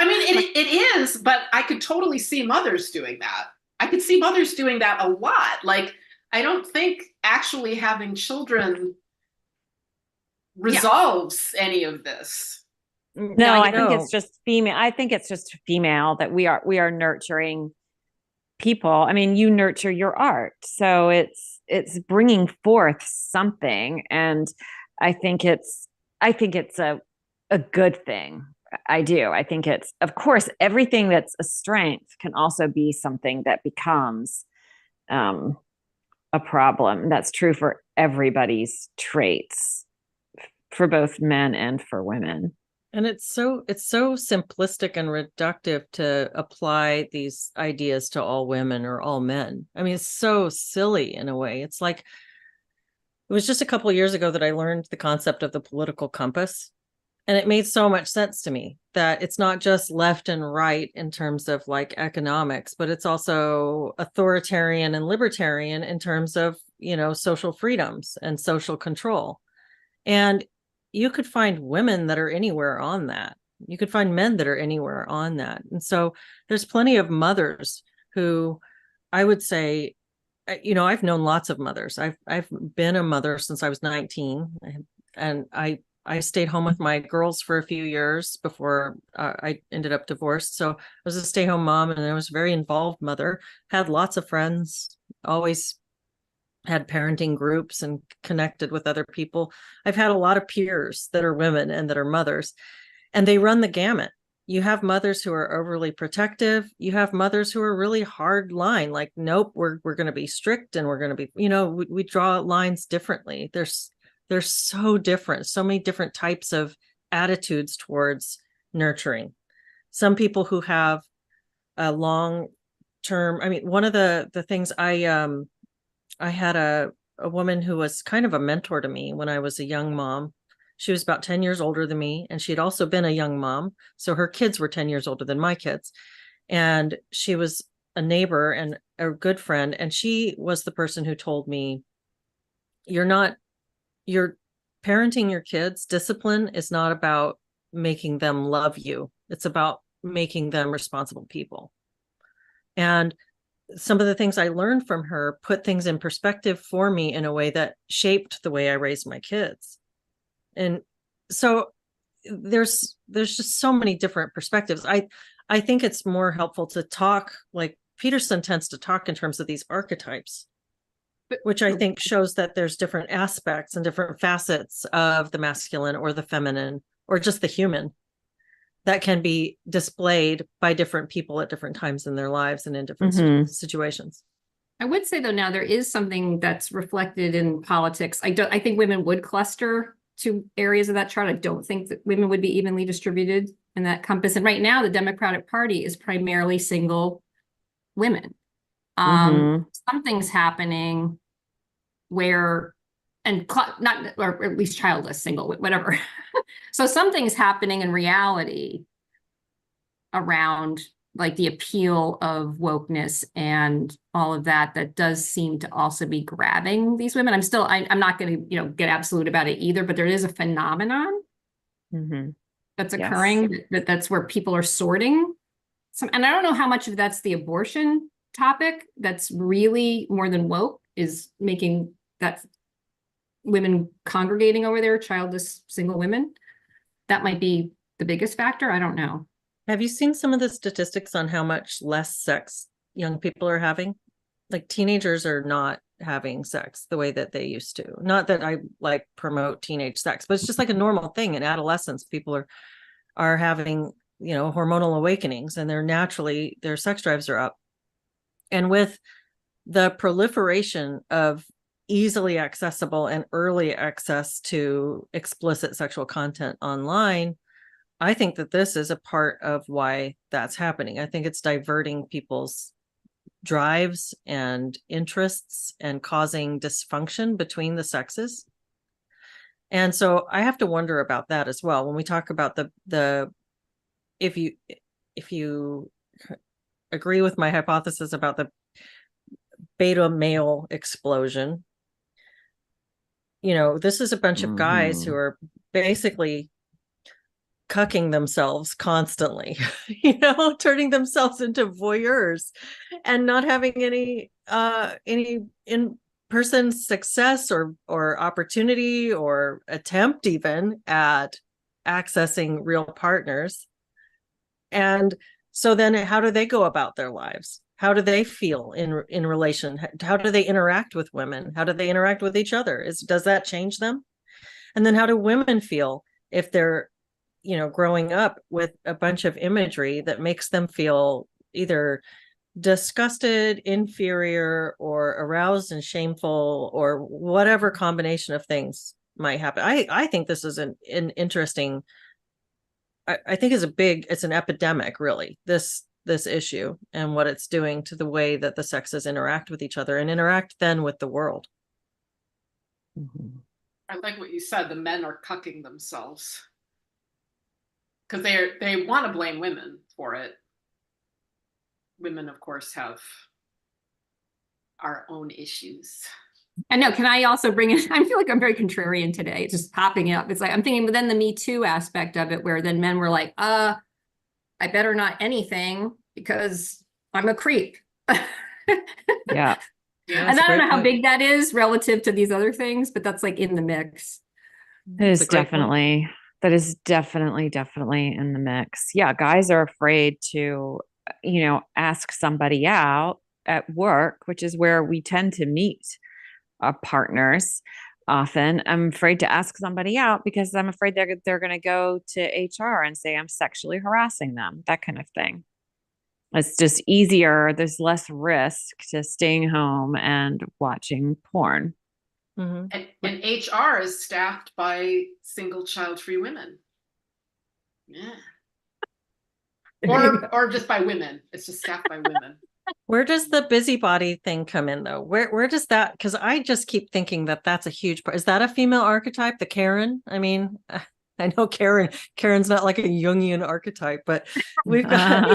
it is, but I could totally see mothers doing that. I could see mothers doing that a lot. Like, I don't think actually having children resolves any of this. No, I think it's just female. I think it's just female that we are nurturing people. I mean, you nurture your art, so it's bringing forth something, and I think it's a good thing. I do. I think it's, of course, everything that's a strength can also be something that becomes a problem. That's true for everybody's traits, for both men and for women. And it's so simplistic and reductive to apply these ideas to all women or all men. I mean, it's so silly in a way. It's like, it was just a couple of years ago that I learned the concept of the political compass. And it made so much sense to me that it's not just left and right in terms of like economics, but it's also authoritarian and libertarian in terms of, social freedoms and social control. And you could find women that are anywhere on that. You could find men that are anywhere on that. And so there's plenty of mothers who I would say, I've known lots of mothers. I've been a mother since I was 19, and I stayed home with my girls for a few years before I ended up divorced. So I was a stay-home mom, and I was a very involved mother, had lots of friends, always had parenting groups and connected with other people. I've had a lot of peers that are women and that are mothers, and they run the gamut. You have mothers who are overly protective. You have mothers who are really hard line, like, nope, we're going to be strict, and we're going to be, we draw lines differently. They're so different, so many different types of attitudes towards nurturing. Some people who have a long term, I mean, one of the things I had a woman who was kind of a mentor to me when I was a young mom. She was about 10 years older than me, and she'd also been a young mom. So her kids were 10 years older than my kids. And she was a neighbor and a good friend. And she was the person who told me, you're parenting your kids. Discipline is not about making them love you. It's about making them responsible people. And some of the things I learned from her put things in perspective for me in a way that shaped the way I raised my kids. And so there's just so many different perspectives. I think it's more helpful to talk, like Peterson tends to talk in terms of these archetypes, which I think shows that there's different aspects and different facets of the masculine or the feminine or just the human that can be displayed by different people at different times in their lives and in different situations. I would say, though, now there is something that's reflected in politics. I think women would cluster to areas of that chart. I don't think that women would be evenly distributed in that compass. And right now, the Democratic Party is primarily single women. Something's happening where, not, or at least childless, single, whatever. So something's happening in reality around like the appeal of wokeness and all of that does seem to also be grabbing these women. I'm not going to, get absolute about it either, but there is a phenomenon that's occurring that's where people are sorting and I don't know how much of that's the abortion topic that's really more than woke is making that women congregating over there, childless single women. That might be the biggest factor. I don't know. Have you seen some of the statistics on how much less sex young people are having? Like teenagers are not having sex the way that they used to. Not that I like promote teenage sex, but it's just like a normal thing in adolescence. People are having, hormonal awakenings, and their sex drives are up. And with the proliferation of easily accessible and early access to explicit sexual content online, I think that this is a part of why that's happening. I think it's diverting people's drives and interests and causing dysfunction between the sexes. And so I have to wonder about that as well. When we talk about if you agree with my hypothesis about the beta male explosion. This is a bunch of guys who are basically cucking themselves constantly, turning themselves into voyeurs and not having any in-person success or opportunity or attempt even at accessing real partners. And so then how do they go about their lives? How do they feel in relation? How do they interact with women? How do they interact with each other? Does that change them? And then how do women feel if they're growing up with a bunch of imagery that makes them feel either disgusted, inferior, or aroused and shameful, or whatever combination of things might happen? I think this is an interesting, I think it's an epidemic, really, this issue and what it's doing to the way that the sexes interact with each other and interact then with the world. I like what you said, the men are cucking themselves. Because they want to blame women for it. Women, of course, have our own issues. I know. Can I also bring in? I feel like I'm very contrarian today. It's just popping up. It's like I'm thinking, but then the Me Too aspect of it, where then men were like, I better not anything because I'm a creep. Yeah. And I don't know how big that is relative to these other things, but that's like in the mix. That is definitely in the mix. Yeah, guys are afraid to, ask somebody out at work, which is where we tend to meet our partners. Often, I'm afraid to ask somebody out because I'm afraid they're going to go to HR and say I'm sexually harassing them, that kind of thing. It's just easier. There's less risk to staying home and watching porn. And HR is staffed by single child-free women. Yeah. Or just by women. It's just staffed by women. Where does the busybody thing come in, though? Where does that? Because I just keep thinking that's a huge part. Is that a female archetype, the Karen? I mean, I know Karen's not like a Jungian archetype, but we have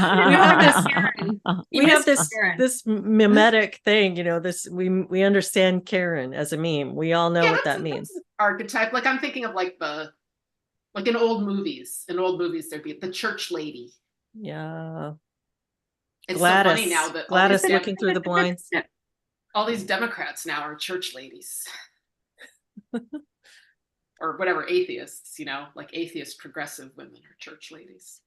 this mimetic thing, this we understand Karen as a meme. We all know what that means. Archetype. Like I'm thinking of like in old movies. In old movies, there'd be the church lady. Yeah. It's Gladys, so funny now that Gladys looking through the blinds. All these Democrats now are church ladies. Or whatever, atheists, like atheist progressive women are church ladies.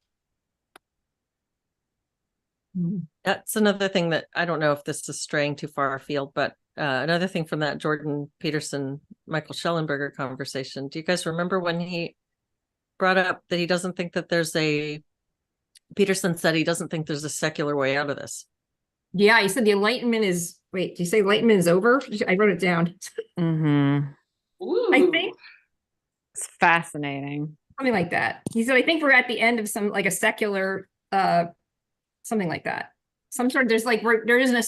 That's another thing that I don't know if this is straying too far afield, but another thing from that Jordan Peterson, Michael Schellenberger conversation. Do you guys remember when he brought up that he doesn't think that Peterson said he doesn't think there's a secular way out of this? Yeah, he said the Enlightenment is, wait, did you say Enlightenment is over? I wrote it down. Ooh. I think it's fascinating. Something like that. He said, I think we're at the end of some, like a secular, something like that. Some sort of, there isn't a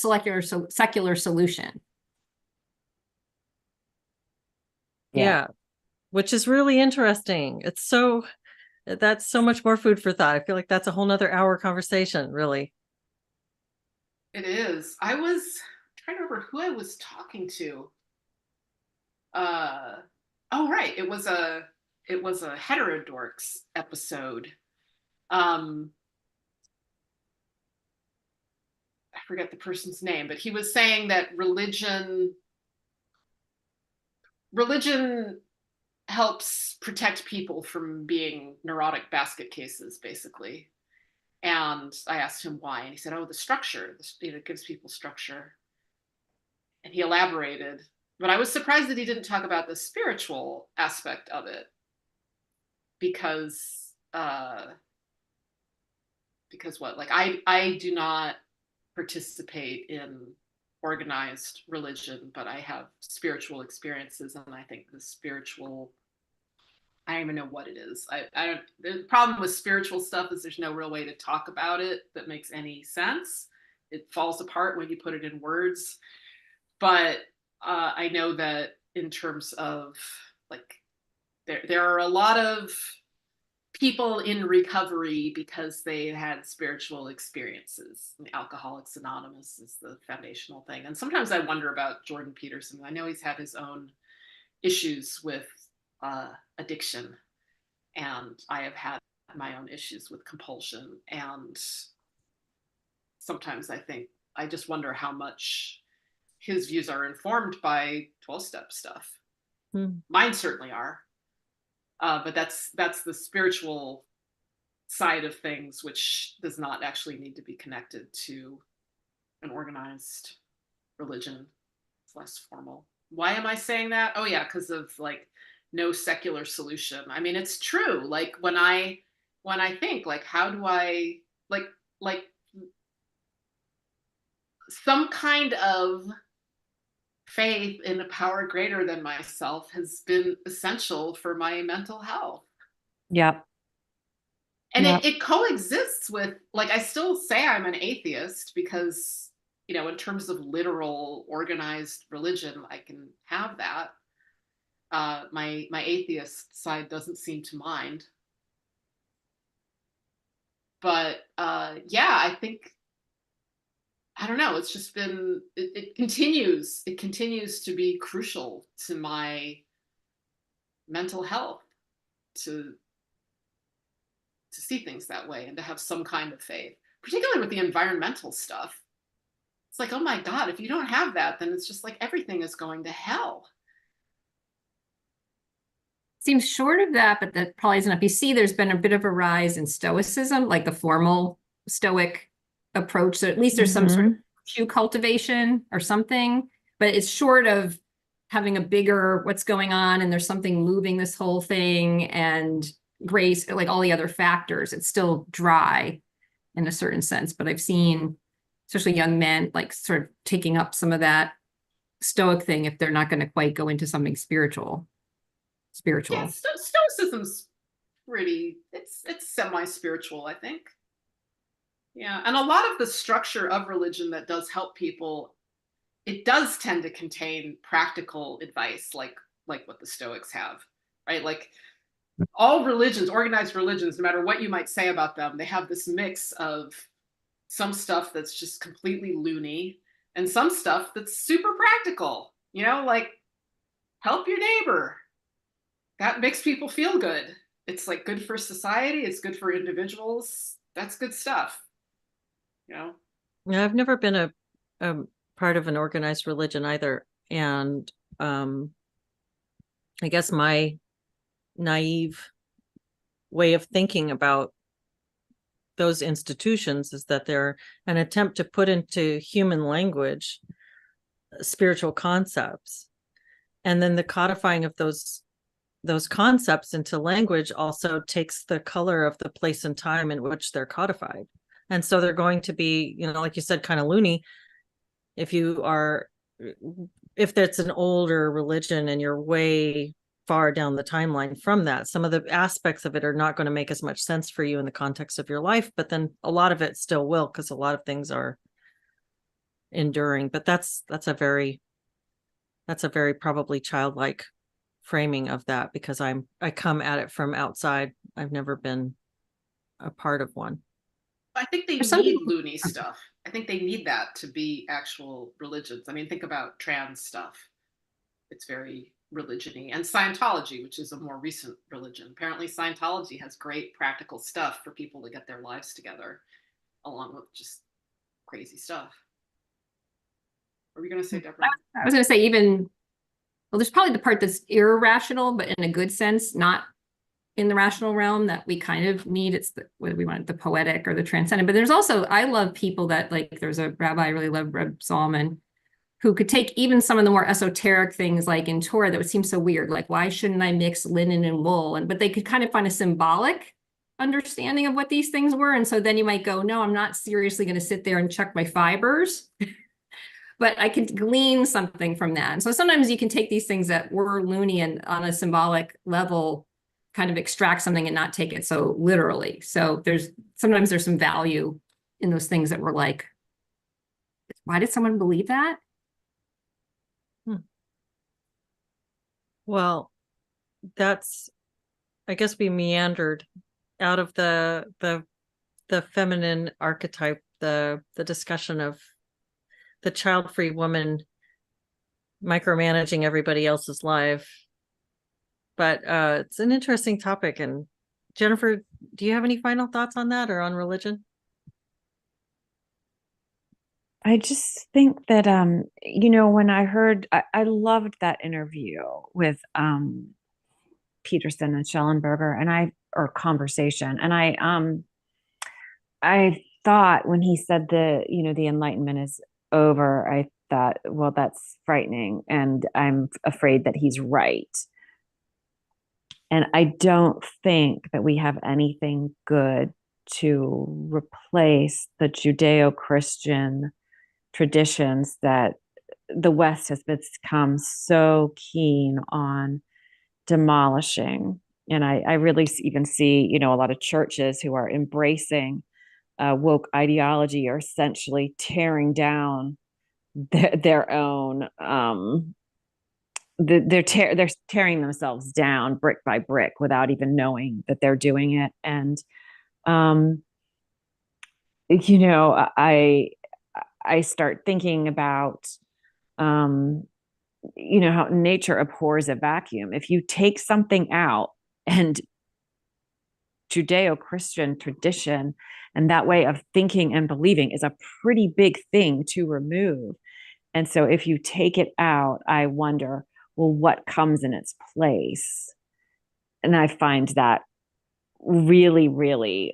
secular solution. Yeah. Which is really interesting. That's so much more food for thought. I feel like that's a whole nother hour conversation, really. It is. I was trying to remember who I was talking to. Oh, right. It was a Heterodorx episode. I forget the person's name, but he was saying that religion helps protect people from being neurotic basket cases, basically. And I asked him why, and he said, "Oh, the structure. It gives people structure." And he elaborated, but I was surprised that he didn't talk about the spiritual aspect of it, because what? Like I do not participate in organized religion, but I have spiritual experiences, and I think the spiritual, I don't even know what it is. I don't. The problem with spiritual stuff is there's no real way to talk about it that makes any sense. It falls apart when you put it in words. But I know that in terms of like, there are a lot of people in recovery because they had spiritual experiences. Alcoholics Anonymous is the foundational thing. And sometimes I wonder about Jordan Peterson. I know he's had his own issues with addiction, and I have had my own issues with compulsion. And sometimes I just wonder how much his views are informed by 12-step stuff. Mine certainly are. But that's the spiritual side of things, which does not actually need to be connected to an organized religion. It's less formal. Why am I saying that? Oh yeah, because of like no secular solution. I mean, it's true. Like when I think like, how do I like some kind of faith in a power greater than myself has been essential for my mental health. Yep. And it coexists with, like, I still say I'm an atheist because, you know, in terms of literal organized religion, I can have that. My atheist side doesn't seem to mind. But yeah, I think, I don't know, it's just been, it continues to be crucial to my mental health to see things that way and to have some kind of faith, particularly with the environmental stuff. It's like, oh my God, if you don't have that, then it's just like everything is going to hell. Seems short of that, but that probably isn't enough. You see, there's been a bit of a rise in Stoicism, like the formal Stoic approach. So at least there's some sort of virtue cultivation or something, but it's short of having a bigger what's going on and there's something moving this whole thing and grace, like all the other factors. It's still dry in a certain sense, but I've seen, especially young men, like sort of taking up some of that Stoic thing if they're not going to quite go into something spiritual. Yeah, Stoicism's pretty, it's semi-spiritual, I think. Yeah, and a lot of the structure of religion that does help people, it does tend to contain practical advice, like what the Stoics have, right? Like all religions, organized religions, no matter what you might say about them, they have this mix of some stuff that's just completely loony and some stuff that's super practical, you know, like help your neighbor. That makes people feel good. It's like good for society. It's good for individuals. That's good stuff. You know? Yeah, I've never been a part of an organized religion either. And I guess my naive way of thinking about those institutions is that they're an attempt to put into human language spiritual concepts. And then the codifying of those concepts into language also takes the color of the place and time in which they're codified. And so they're going to be, you know, like you said, kind of loony. If that's an older religion and you're way far down the timeline from that, some of the aspects of it are not going to make as much sense for you in the context of your life, but then a lot of it still will, because a lot of things are enduring. But that's a very probably childlike framing of that, because I come at it from outside. I've never been a part of one. I think they need loony stuff. I think they need that to be actual religions. I mean, think about trans stuff. It's very religion-y. And Scientology, which is a more recent religion. Apparently Scientology has great practical stuff for people to get their lives together, along with just crazy stuff. What were you going to say, Deborah? I was going to say even, well, there's probably the part that's irrational, but in a good sense, not in the rational realm that we kind of need. It's what we want, the poetic or the transcendent. But there's also, I love people that, like, there's a rabbi I really love, Reb Solomon, who could take even some of the more esoteric things like in Torah that would seem so weird, like why shouldn't I mix linen and wool? But they could kind of find a symbolic understanding of what these things were. And so then you might go, no, I'm not seriously going to sit there and check my fibers, but I could glean something from that. And so sometimes you can take these things that were loony and on a symbolic level, kind of extract something and not take it so literally. So sometimes there's some value in those things that were like, why did someone believe that? Well, I guess we meandered out of the feminine archetype, the discussion of the child-free woman micromanaging everybody else's life. But it's an interesting topic. And Jennifer, do you have any final thoughts on that or on religion? I just think that when I heard, I loved that interview with Peterson and Schellenberger, or conversation, and I thought when he said the Enlightenment is over, I thought, well, that's frightening, and I'm afraid that he's right. And I don't think that we have anything good to replace the Judeo-Christian traditions that the West has become so keen on demolishing. And I really even see, a lot of churches who are embracing woke ideology are essentially tearing down their own. They're tearing themselves down brick by brick without even knowing that they're doing it. And I start thinking about how nature abhors a vacuum. If you take something out, and Judeo-Christian tradition and that way of thinking and believing is a pretty big thing to remove. And so if you take it out, I wonder, well, what comes in its place? And I find that really, really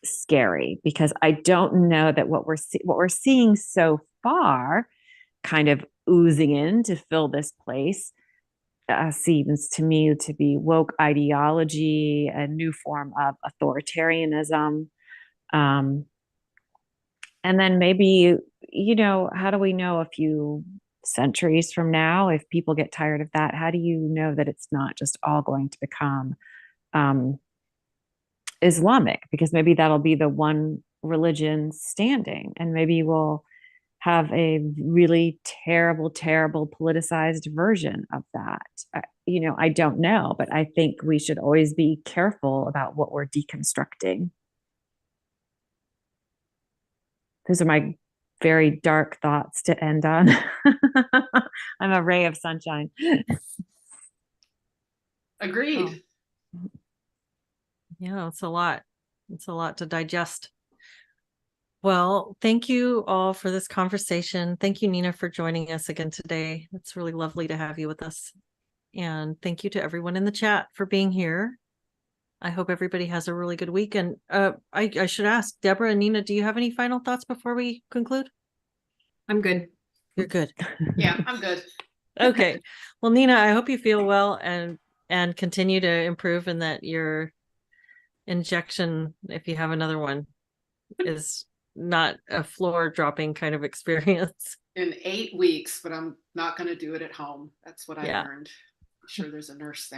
scary, because I don't know that what we're seeing so far, kind of oozing in to fill this place, seems to me to be woke ideology, a new form of authoritarianism. And then maybe, how do we know a few centuries from now, if people get tired of that, how do you know that it's not just all going to become Islamic? Because maybe that'll be the one religion standing, and maybe we'll have a really terrible, terrible politicized version of that. I don't know, but I think we should always be careful about what we're deconstructing. Those are my very dark thoughts to end on. I'm a ray of sunshine. Agreed. Yeah, it's a lot. It's a lot to digest. Well, thank you all for this conversation. Thank you, Nina, for joining us again today. It's really lovely to have you with us. And thank you to everyone in the chat for being here. I hope everybody has a really good week. And I should ask, Deborah and Nina, do you have any final thoughts before we conclude? I'm good. You're good. Yeah, I'm good. Okay. Well, Nina, I hope you feel well and continue to improve, and that your injection, if you have another one, is not a floor dropping kind of experience. In 8 weeks, but I'm not going to do it at home. That's what I learned. I'm sure there's a nurse there.